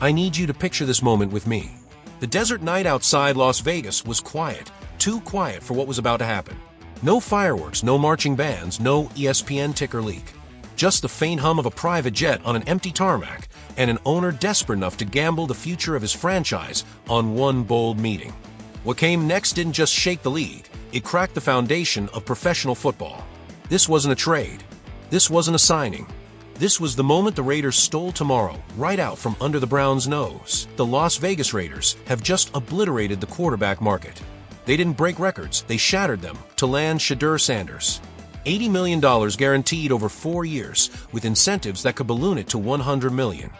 I need you to picture this moment with me. The desert night outside Las Vegas was quiet, too quiet for what was about to happen. No fireworks, no marching bands, no ESPN ticker leak. Just the faint hum of a private jet on an empty tarmac, and an owner desperate enough to gamble the future of his franchise on one bold meeting. What came next didn't just shake the league, it cracked the foundation of professional football. This wasn't a trade. This wasn't a signing. This was the moment the Raiders stole tomorrow, right out from under the Browns' nose. The Las Vegas Raiders have just obliterated the quarterback market. They didn't break records, they shattered them to land Shedeur Sanders. $80 million guaranteed over 4 years, with incentives that could balloon it to $100 million.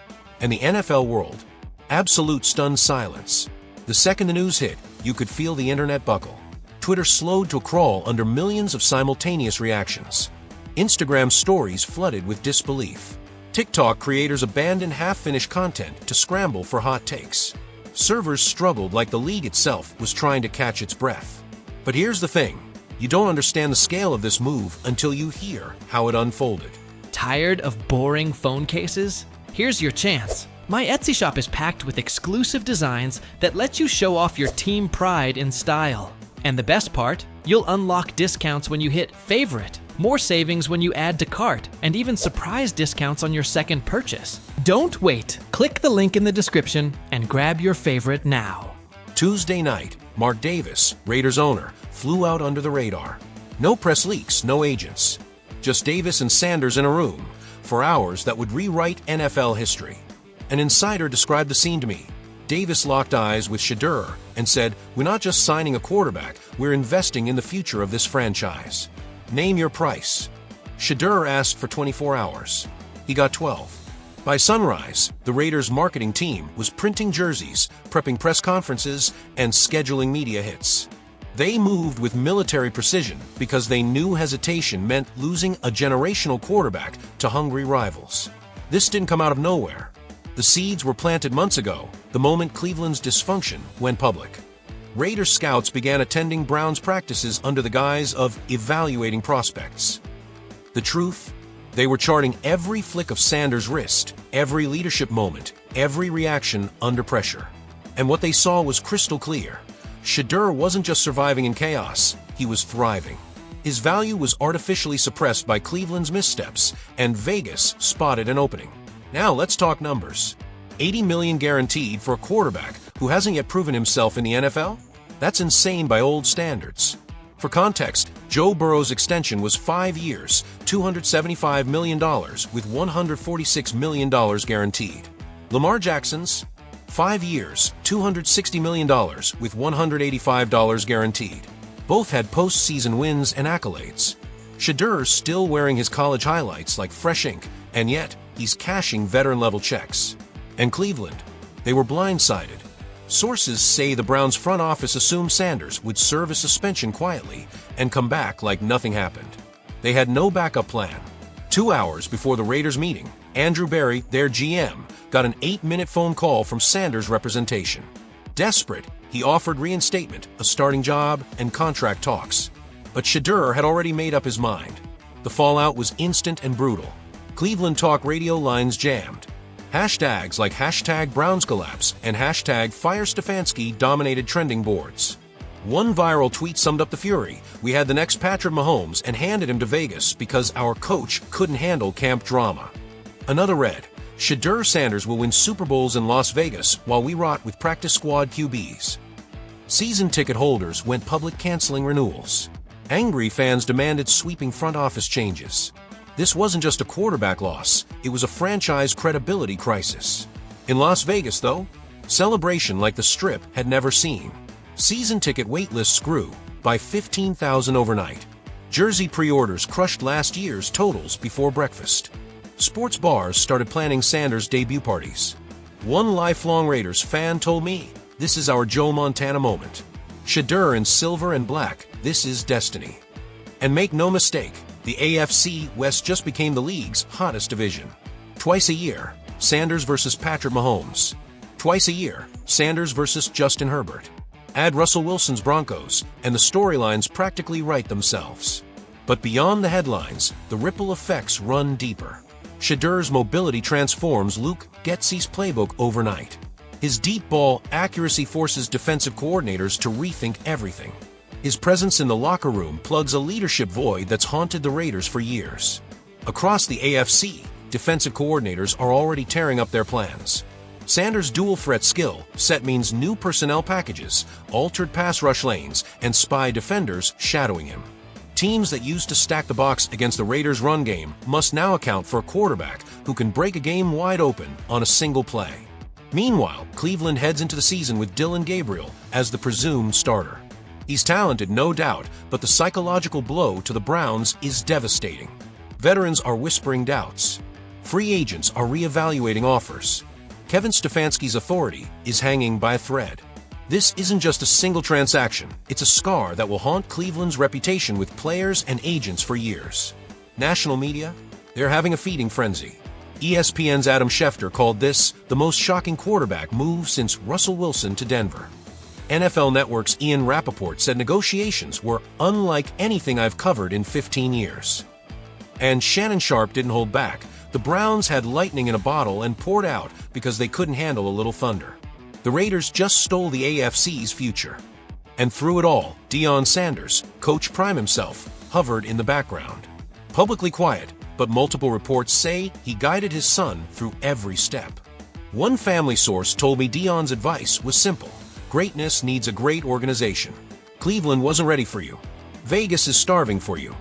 And the NFL world? Absolute stunned silence. The second the news hit, you could feel the internet buckle. Twitter slowed to a crawl under millions of simultaneous reactions. Instagram stories flooded with disbelief. TikTok creators abandoned half-finished content to scramble for hot takes. Servers struggled like the league itself was trying to catch its breath. But here's the thing. You don't understand the scale of this move until you hear how it unfolded. Tired of boring phone cases? Here's your chance. My Etsy shop is packed with exclusive designs that let you show off your team pride in style. And the best part? You'll unlock discounts when you hit favorite, more savings when you add to cart, and even surprise discounts on your second purchase. Don't wait. Click the link in the description and grab your favorite now. Tuesday night, Mark Davis, Raiders owner, flew out under the radar. No press leaks, no agents. Just Davis and Sanders in a room for hours that would rewrite NFL history. An insider described the scene to me. Davis locked eyes with Shedeur and said, "We're not just signing a quarterback, we're investing in the future of this franchise. Name your price." Shedeur asked for 24 hours. He got 12. By sunrise, the Raiders' marketing team was printing jerseys, prepping press conferences, and scheduling media hits. They moved with military precision because they knew hesitation meant losing a generational quarterback to hungry rivals. This didn't come out of nowhere. The seeds were planted months ago, the moment Cleveland's dysfunction went public. Raiders scouts began attending Browns practices under the guise of evaluating prospects. The truth? They were charting every flick of Sanders' wrist, every leadership moment, every reaction under pressure. And what they saw was crystal clear. Shedeur wasn't just surviving in chaos, he was thriving. His value was artificially suppressed by Cleveland's missteps, and Vegas spotted an opening. Now let's talk numbers. $80 million guaranteed for a quarterback who hasn't yet proven himself in the NFL? That's insane by old standards. For context, Joe Burrow's extension was 5 years, $275 million, with $146 million guaranteed. Lamar Jackson's 5 years, $260 million, with $185 guaranteed. Both had postseason wins and accolades. Shedeur's still wearing his college highlights like fresh ink, and yet he's cashing veteran-level checks. And Cleveland, they were blindsided. Sources say the Browns' front office assumed Sanders would serve a suspension quietly and come back like nothing happened. They had no backup plan. 2 hours before the Raiders meeting, Andrew Berry, their GM, got an 8-minute phone call from Sanders' representation. Desperate, he offered reinstatement, a starting job, and contract talks. But Shedeur had already made up his mind. The fallout was instant and brutal. Cleveland talk radio lines jammed. Hashtags like #BrownsCollapse and #FireStefanski dominated trending boards. One viral tweet summed up the fury. "We had the next Patrick Mahomes and handed him to Vegas because our coach couldn't handle camp drama." Another read, "Shedeur Sanders will win Super Bowls in Las Vegas while we rot with practice squad QBs." Season ticket holders went public canceling renewals. Angry fans demanded sweeping front office changes. This wasn't just a quarterback loss, it was a franchise credibility crisis. In Las Vegas, though, celebration like the Strip had never seen. Season ticket wait lists grew by 15,000 overnight. Jersey pre-orders crushed last year's totals before breakfast. Sports bars started planning Sanders' debut parties. One lifelong Raiders fan told me, "This is our Joe Montana moment. Shedeur in silver and black, this is destiny." And make no mistake, the AFC West just became the league's hottest division. Twice a year, Sanders versus Patrick Mahomes. Twice a year, Sanders versus Justin Herbert. Add Russell Wilson's Broncos, and the storylines practically write themselves. But beyond the headlines, the ripple effects run deeper. Shedeur's mobility transforms Luke Getsy's playbook overnight. His deep ball accuracy forces defensive coordinators to rethink everything. His presence in the locker room plugs a leadership void that's haunted the Raiders for years. Across the AFC, defensive coordinators are already tearing up their plans. Sanders' dual threat skill set means new personnel packages, altered pass rush lanes, and spy defenders shadowing him. Teams that used to stack the box against the Raiders' run game must now account for a quarterback who can break a game wide open on a single play. Meanwhile, Cleveland heads into the season with Dillon Gabriel as the presumed starter. He's talented, no doubt, but the psychological blow to the Browns is devastating. Veterans are whispering doubts. Free agents are reevaluating offers. Kevin Stefanski's authority is hanging by a thread. This isn't just a single transaction, it's a scar that will haunt Cleveland's reputation with players and agents for years. National media? They're having a feeding frenzy. ESPN's Adam Schefter called this the most shocking quarterback move since Russell Wilson to Denver. NFL Network's Ian Rappaport said negotiations were unlike anything I've covered in 15 years. And Shannon Sharpe didn't hold back. The Browns had lightning in a bottle and poured out because they couldn't handle a little thunder. The Raiders just stole the AFC's future. And through it all, Deion Sanders, Coach Prime himself, hovered in the background. Publicly quiet, but multiple reports say he guided his son through every step. One family source told me Deion's advice was simple. Greatness needs a great organization. Cleveland wasn't ready for you. Vegas is starving for you.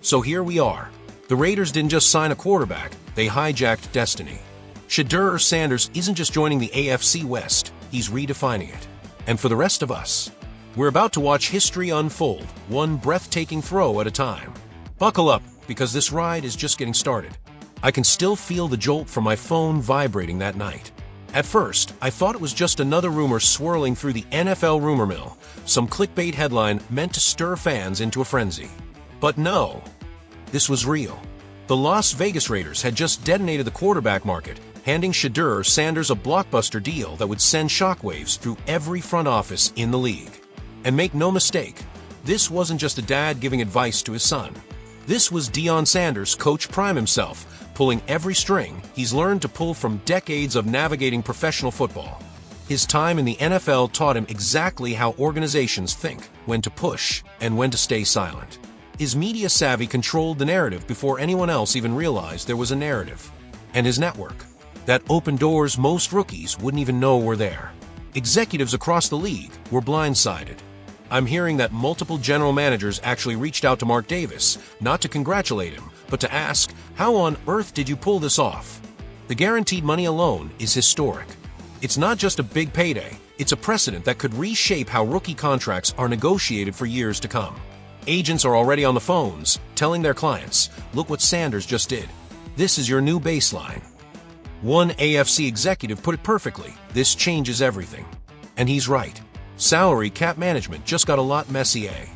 So here we are. The Raiders didn't just sign a quarterback, they hijacked destiny. Shedeur Sanders isn't just joining the AFC West, he's redefining it. And for the rest of us, we're about to watch history unfold, one breathtaking throw at a time. Buckle up, because this ride is just getting started. I can still feel the jolt from my phone vibrating that night. At first, I thought it was just another rumor swirling through the NFL rumor mill, some clickbait headline meant to stir fans into a frenzy. But no, this was real. The Las Vegas Raiders had just detonated the quarterback market, handing Shedeur Sanders a blockbuster deal that would send shockwaves through every front office in the league. And make no mistake, this wasn't just a dad giving advice to his son. This was Deion Sanders, Coach Prime himself, pulling every string he's learned to pull from decades of navigating professional football. His time in the NFL taught him exactly how organizations think, when to push, and when to stay silent. His media savvy controlled the narrative before anyone else even realized there was a narrative. And his network, that opened doors most rookies wouldn't even know were there. Executives across the league were blindsided. I'm hearing that multiple general managers actually reached out to Mark Davis, not to congratulate him, but to ask, how on earth did you pull this off? The guaranteed money alone is historic. It's not just a big payday, it's a precedent that could reshape how rookie contracts are negotiated for years to come. Agents are already on the phones, telling their clients, look what Sanders just did. This is your new baseline. One AFC executive put it perfectly, this changes everything. And he's right. Salary cap management just got a lot messier.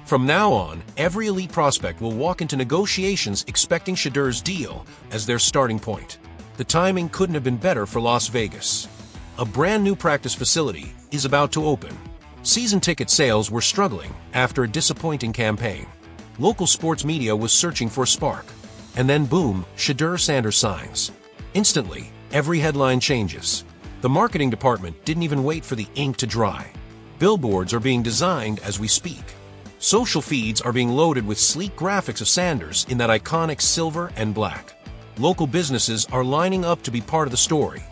From now on, every elite prospect will walk into negotiations expecting Shedeur's deal as their starting point. The timing couldn't have been better for Las Vegas. A brand new practice facility is about to open. Season ticket sales were struggling after a disappointing campaign. Local sports media was searching for a spark. And then boom, Shedeur Sanders signs. Instantly, every headline changes. The marketing department didn't even wait for the ink to dry. Billboards are being designed as we speak. Social feeds are being loaded with sleek graphics of Sanders in that iconic silver and black. Local businesses are lining up to be part of the story.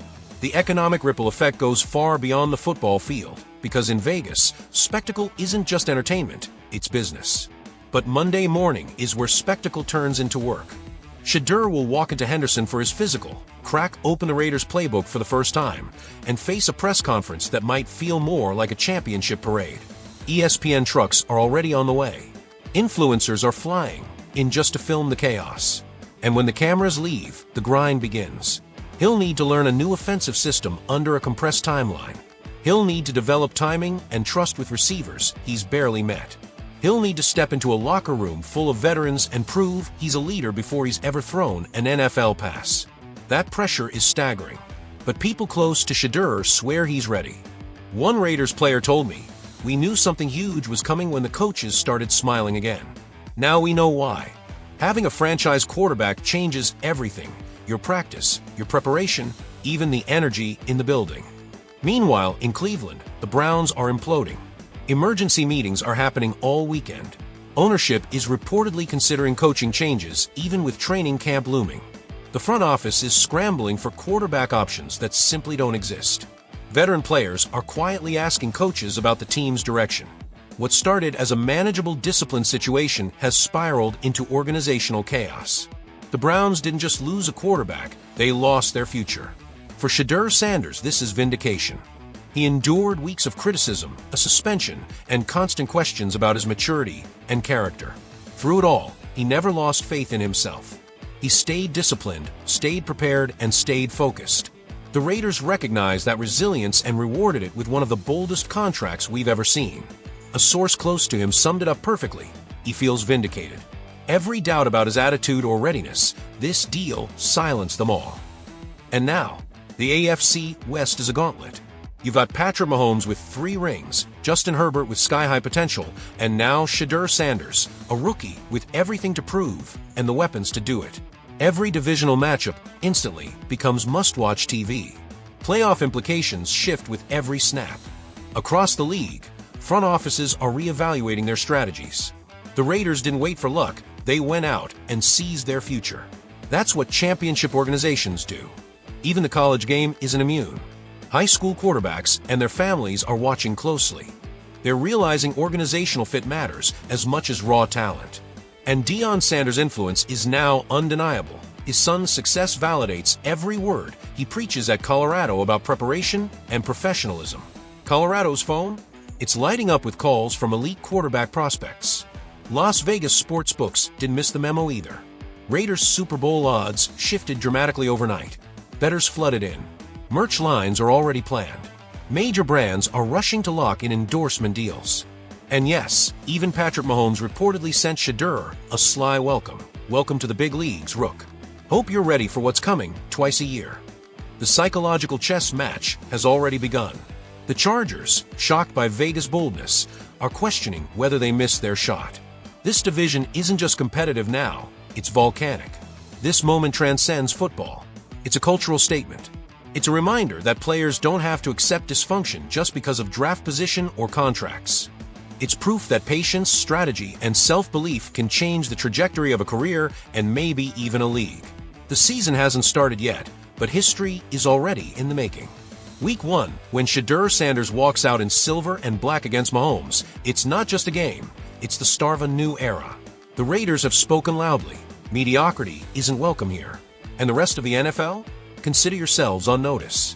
The economic ripple effect goes far beyond the football field, because in Vegas, spectacle isn't just entertainment, it's business. But Monday morning is where spectacle turns into work. Shedeur will walk into Henderson for his physical, crack open the Raiders' playbook for the first time, and face a press conference that might feel more like a championship parade. ESPN trucks are already on the way. Influencers are flying in just to film the chaos. And when the cameras leave, the grind begins. He'll need to learn a new offensive system under a compressed timeline. He'll need to develop timing and trust with receivers he's barely met. He'll need to step into a locker room full of veterans and prove he's a leader before he's ever thrown an NFL pass. That pressure is staggering. But people close to Shedeur swear he's ready. One Raiders player told me, "We knew something huge was coming when the coaches started smiling again. Now we know why." Having a franchise quarterback changes everything. your practice, your preparation, even the energy in the building. Meanwhile, in Cleveland, the Browns are imploding. Emergency meetings are happening all weekend. Ownership is reportedly considering coaching changes, even with training camp looming. The front office is scrambling for quarterback options that simply don't exist. Veteran players are quietly asking coaches about the team's direction. What started as a manageable discipline situation has spiraled into organizational chaos. The Browns didn't just lose a quarterback, they lost their future. For Shedeur Sanders, this is vindication. He endured weeks of criticism, a suspension, and constant questions about his maturity and character. Through it all, he never lost faith in himself. He stayed disciplined, stayed prepared, and stayed focused. The Raiders recognized that resilience and rewarded it with one of the boldest contracts we've ever seen. A source close to him summed it up perfectly. He feels vindicated. Every doubt about his attitude or readiness, this deal silenced them all. And now, the AFC West is a gauntlet. You've got Patrick Mahomes with 3 rings, Justin Herbert with sky-high potential, and now Shedeur Sanders, a rookie with everything to prove and the weapons to do it. Every divisional matchup instantly becomes must-watch TV. Playoff implications shift with every snap. Across the league, front offices are reevaluating their strategies. The Raiders didn't wait for luck, they went out and seized their future. That's what championship organizations do. Even the college game isn't immune. High school quarterbacks and their families are watching closely. They're realizing organizational fit matters as much as raw talent. And Deion Sanders' influence is now undeniable. His son's success validates every word he preaches at Colorado about preparation and professionalism. Colorado's phone? It's lighting up with calls from elite quarterback prospects. Las Vegas sportsbooks didn't miss the memo either. Raiders' Super Bowl odds shifted dramatically overnight. Bettors flooded in. Merch lines are already planned. Major brands are rushing to lock in endorsement deals. And yes, even Patrick Mahomes reportedly sent Shedeur a sly welcome. Welcome to the big leagues, Rook. Hope you're ready for what's coming twice a year. The psychological chess match has already begun. The Chargers, shocked by Vegas' boldness, are questioning whether they missed their shot. This division isn't just competitive now, it's volcanic. This moment transcends football. It's a cultural statement. It's a reminder that players don't have to accept dysfunction just because of draft position or contracts. It's proof that patience, strategy, and self-belief can change the trajectory of a career and maybe even a league. The season hasn't started yet, but history is already in the making. Week 1, when Shedeur Sanders walks out in silver and black against Mahomes, it's not just a game, it's the start of a new era. The Raiders have spoken loudly. Mediocrity isn't welcome here. And the rest of the NFL? Consider yourselves on notice.